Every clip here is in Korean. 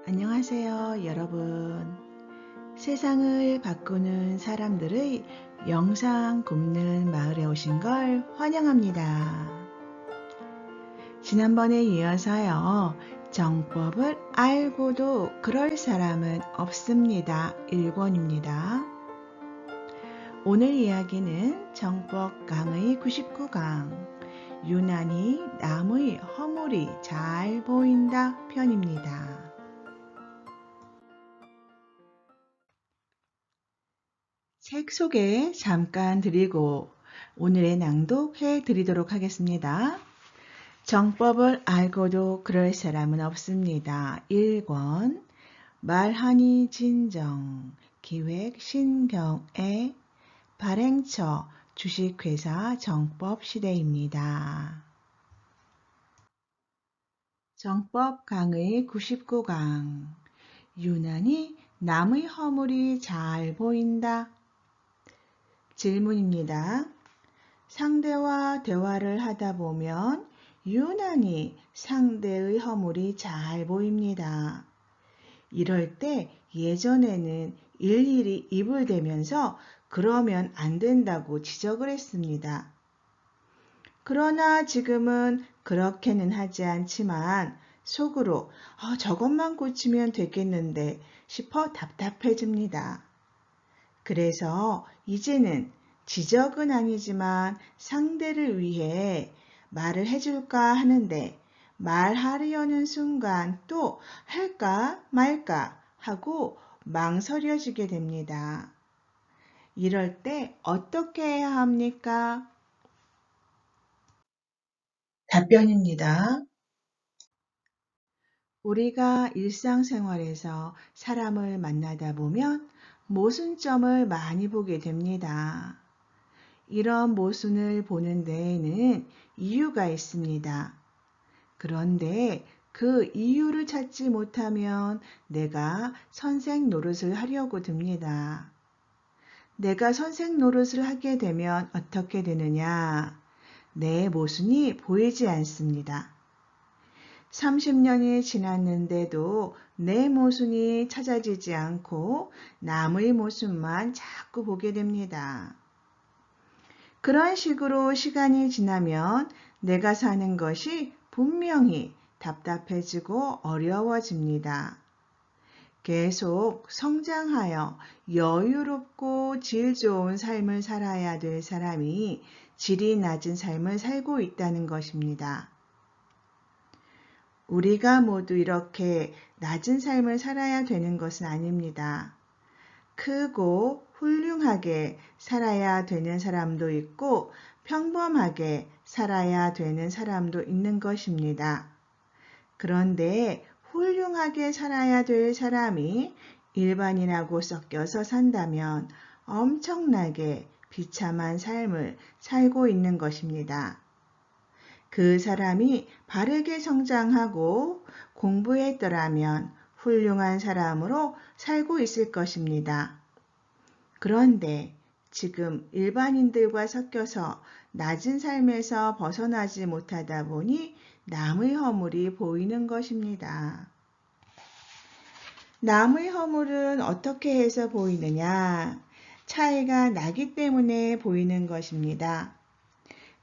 안녕하세요, 여러분. 세상을 바꾸는 사람들의 영상 굽는 마을에 오신 걸 환영합니다. 지난번에 이어서요, 정법을 알고도 그럴 사람은 없습니다. 1권입니다. 오늘 이야기는 정법 강의 99강, 유난히 남의 허물이 잘 보인다 편입니다. 책 소개 잠깐 드리고 오늘의 낭독해 드리도록 하겠습니다. 정법을 알고도 그럴 사람은 없습니다. 1권 말하니 진정 기획 신경애 발행처 주식회사 정법시대입니다. 정법 강의 99강 유난히 남의 허물이 잘 보인다. 질문입니다. 상대와 대화를 하다 보면 유난히 상대의 허물이 잘 보입니다. 이럴 때 예전에는 일일이 입을 대면서 그러면 안 된다고 지적을 했습니다. 그러나 지금은 그렇게는 하지 않지만 속으로 저것만 고치면 되겠는데 싶어 답답해집니다. 그래서 이제는 지적은 아니지만 상대를 위해 말을 해줄까 하는데 말하려는 순간 또 할까 말까 하고 망설여지게 됩니다. 이럴 때 어떻게 해야 합니까? 답변입니다. 우리가 일상생활에서 사람을 만나다 보면 모순점을 많이 보게 됩니다. 이런 모순을 보는 데에는 이유가 있습니다. 그런데 그 이유를 찾지 못하면 내가 선생 노릇을 하려고 듭니다. 내가 선생 노릇을 하게 되면 어떻게 되느냐? 내 모순이 보이지 않습니다. 30년이 지났는데도 내 모순이 찾아지지 않고 남의 모습만 자꾸 보게 됩니다. 그런 식으로 시간이 지나면 내가 사는 것이 분명히 답답해지고 어려워집니다. 계속 성장하여 여유롭고 질 좋은 삶을 살아야 될 사람이 질이 낮은 삶을 살고 있다는 것입니다. 우리가 모두 이렇게 낮은 삶을 살아야 되는 것은 아닙니다. 크고 훌륭하게 살아야 되는 사람도 있고 평범하게 살아야 되는 사람도 있는 것입니다. 그런데 훌륭하게 살아야 될 사람이 일반인하고 섞여서 산다면 엄청나게 비참한 삶을 살고 있는 것입니다. 그 사람이 바르게 성장하고 공부했더라면 훌륭한 사람으로 살고 있을 것입니다. 그런데 지금 일반인들과 섞여서 낮은 삶에서 벗어나지 못하다 보니 남의 허물이 보이는 것입니다. 남의 허물은 어떻게 해서 보이느냐? 차이가 나기 때문에 보이는 것입니다.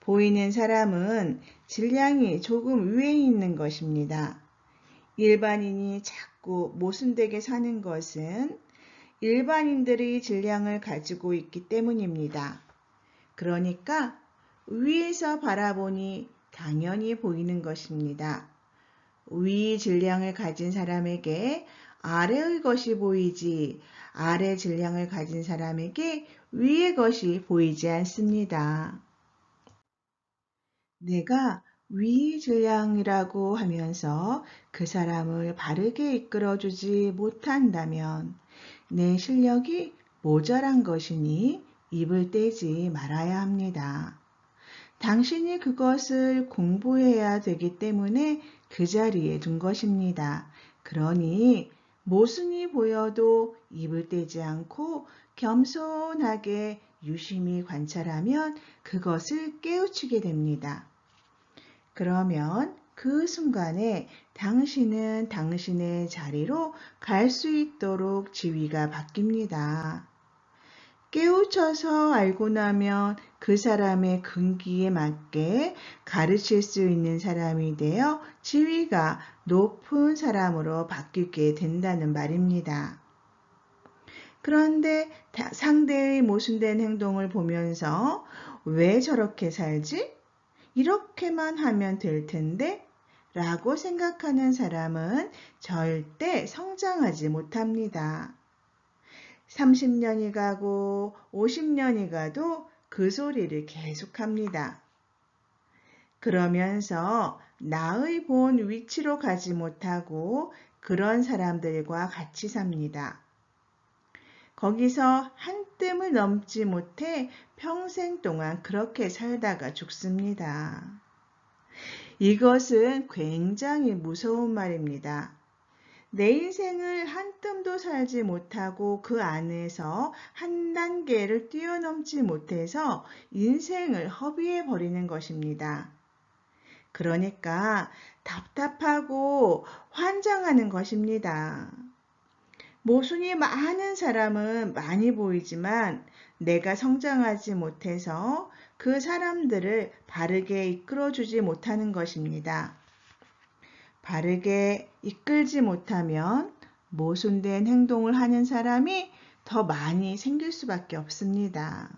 보이는 사람은 질량이 조금 위에 있는 것입니다. 일반인이 자꾸 모순되게 사는 것은 일반인들의 질량을 가지고 있기 때문입니다. 그러니까 위에서 바라보니 당연히 보이는 것입니다. 위 질량을 가진 사람에게 아래의 것이 보이지 아래 질량을 가진 사람에게 위의 것이 보이지 않습니다. 내가 위질량이라고 하면서 그 사람을 바르게 이끌어주지 못한다면 내 실력이 모자란 것이니 입을 떼지 말아야 합니다. 당신이 그것을 공부해야 되기 때문에 그 자리에 둔 것입니다. 그러니 모순이 보여도 입을 떼지 않고 겸손하게 유심히 관찰하면 그것을 깨우치게 됩니다. 그러면 그 순간에 당신은 당신의 자리로 갈 수 있도록 지위가 바뀝니다. 깨우쳐서 알고 나면 그 사람의 근기에 맞게 가르칠 수 있는 사람이 되어 지위가 높은 사람으로 바뀌게 된다는 말입니다. 그런데 상대의 모순된 행동을 보면서 왜 저렇게 살지? 이렇게만 하면 될 텐데? 라고 생각하는 사람은 절대 성장하지 못합니다. 30년이 가고 50년이 가도 그 소리를 계속합니다. 그러면서 나의 본 위치로 가지 못하고 그런 사람들과 같이 삽니다. 거기서 한 뜸을 넘지 못해 평생 동안 그렇게 살다가 죽습니다. 이것은 굉장히 무서운 말입니다. 내 인생을 한 뜸도 살지 못하고 그 안에서 한 단계를 뛰어넘지 못해서 인생을 허비해 버리는 것입니다. 그러니까 답답하고 환장하는 것입니다. 모순이 많은 사람은 많이 보이지만 내가 성장하지 못해서 그 사람들을 바르게 이끌어주지 못하는 것입니다. 바르게 이끌지 못하면 모순된 행동을 하는 사람이 더 많이 생길 수밖에 없습니다.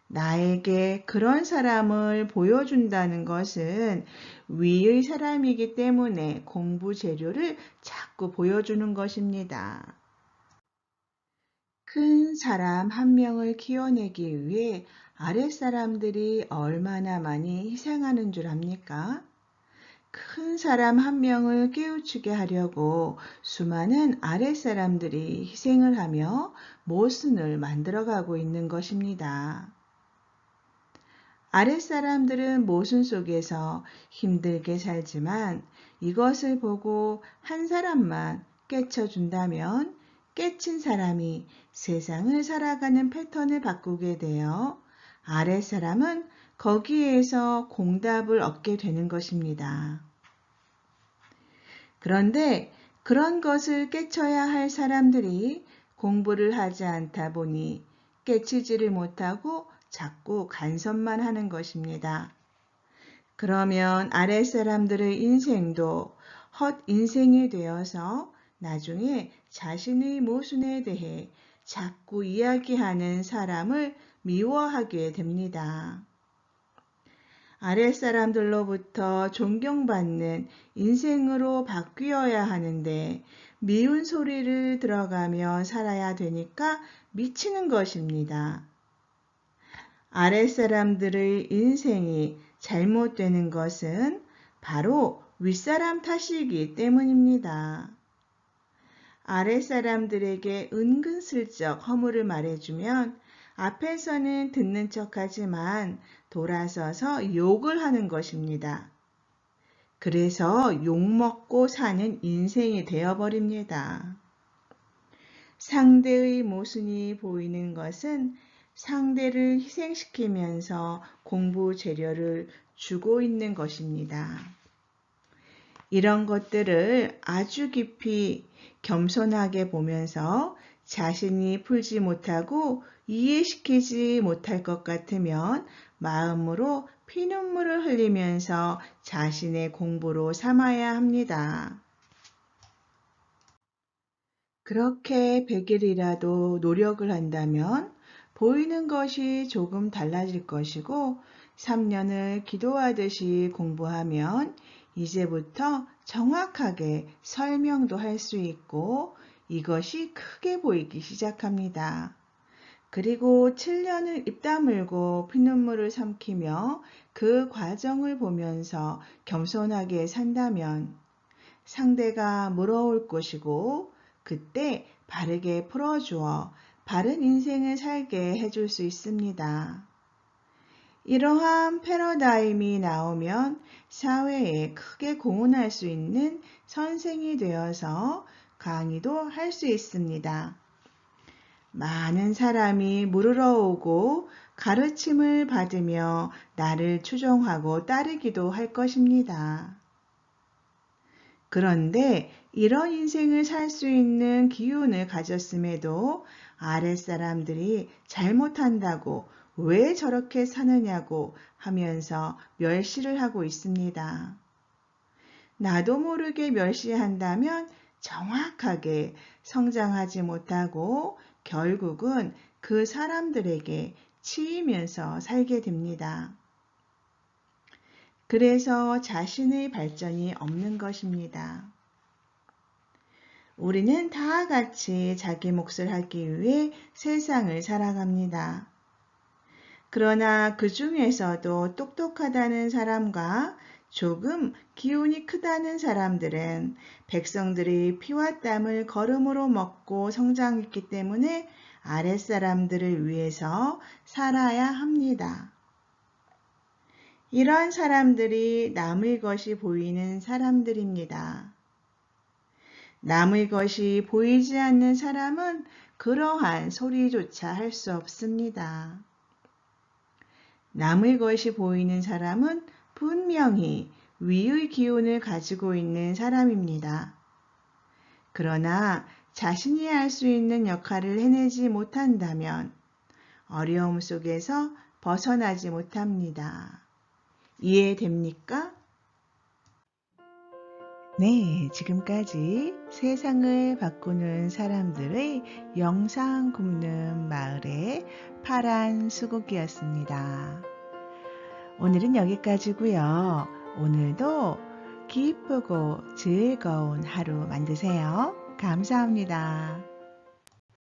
나에게 그런 사람을 보여준다는 것은 위의 사람이기 때문에 공부 재료를 자꾸 보여주는 것입니다. 큰 사람 한 명을 키워내기 위해 아랫사람들이 얼마나 많이 희생하는 줄 압니까? 큰 사람 한 명을 깨우치게 하려고 수많은 아랫사람들이 희생을 하며 모순을 만들어가고 있는 것입니다. 아랫사람들은 모순 속에서 힘들게 살지만 이것을 보고 한 사람만 깨쳐준다면 깨친 사람이 세상을 살아가는 패턴을 바꾸게 되어 아랫사람은 거기에서 공답을 얻게 되는 것입니다. 그런데 그런 것을 깨쳐야 할 사람들이 공부를 하지 않다 보니 깨치지를 못하고 자꾸 간섭만 하는 것입니다. 그러면 아랫사람들의 인생도 헛 인생이 되어서 나중에 자신의 모순에 대해 자꾸 이야기하는 사람을 미워하게 됩니다. 아랫사람들로부터 존경받는 인생으로 바뀌어야 하는데 미운 소리를 들어가며 살아야 되니까 미치는 것입니다. 아랫사람들의 인생이 잘못되는 것은 바로 윗사람 탓이기 때문입니다. 아랫사람들에게 은근슬쩍 허물을 말해주면 앞에서는 듣는 척하지만 돌아서서 욕을 하는 것입니다. 그래서 욕먹고 사는 인생이 되어버립니다. 상대의 모순이 보이는 것은 상대를 희생시키면서 공부 재료를 주고 있는 것입니다. 이런 것들을 아주 깊이 겸손하게 보면서 자신이 풀지 못하고 이해시키지 못할 것 같으면 마음으로 피눈물을 흘리면서 자신의 공부로 삼아야 합니다. 그렇게 100일이라도 노력을 한다면 보이는 것이 조금 달라질 것이고 3년을 기도하듯이 공부하면 이제부터 정확하게 설명도 할 수 있고 이것이 크게 보이기 시작합니다. 그리고 7년을 입 다물고 피눈물을 삼키며 그 과정을 보면서 겸손하게 산다면 상대가 물어올 것이고 그때 바르게 풀어주어 바른 인생을 살게 해줄 수 있습니다. 이러한 패러다임이 나오면 사회에 크게 공헌할 수 있는 선생이 되어서 강의도 할 수 있습니다. 많은 사람이 물으러 오고 가르침을 받으며 나를 추종하고 따르기도 할 것입니다. 그런데 이런 인생을 살 수 있는 기운을 가졌음에도 아랫사람들이 잘못한다고 왜 저렇게 사느냐고 하면서 멸시를 하고 있습니다. 나도 모르게 멸시한다면 정확하게 성장하지 못하고 결국은 그 사람들에게 치이면서 살게 됩니다. 그래서 자신의 발전이 없는 것입니다. 우리는 다 같이 자기 몫을 하기 위해 세상을 살아갑니다. 그러나 그 중에서도 똑똑하다는 사람과 조금 기운이 크다는 사람들은 백성들이 피와 땀을 걸음으로 먹고 성장했기 때문에 아랫사람들을 위해서 살아야 합니다. 이런 사람들이 남의 것이 보이는 사람들입니다. 남의 것이 보이지 않는 사람은 그러한 소리조차 할 수 없습니다. 남의 것이 보이는 사람은 분명히 위의 기운을 가지고 있는 사람입니다. 그러나 자신이 할 수 있는 역할을 해내지 못한다면 어려움 속에서 벗어나지 못합니다. 이해됩니까? 네, 지금까지 세상을 바꾸는 사람들의 영상 굽는 마을의 파란 수국이었습니다. 오늘은 여기까지고요. 오늘도 기쁘고 즐거운 하루 만드세요. 감사합니다.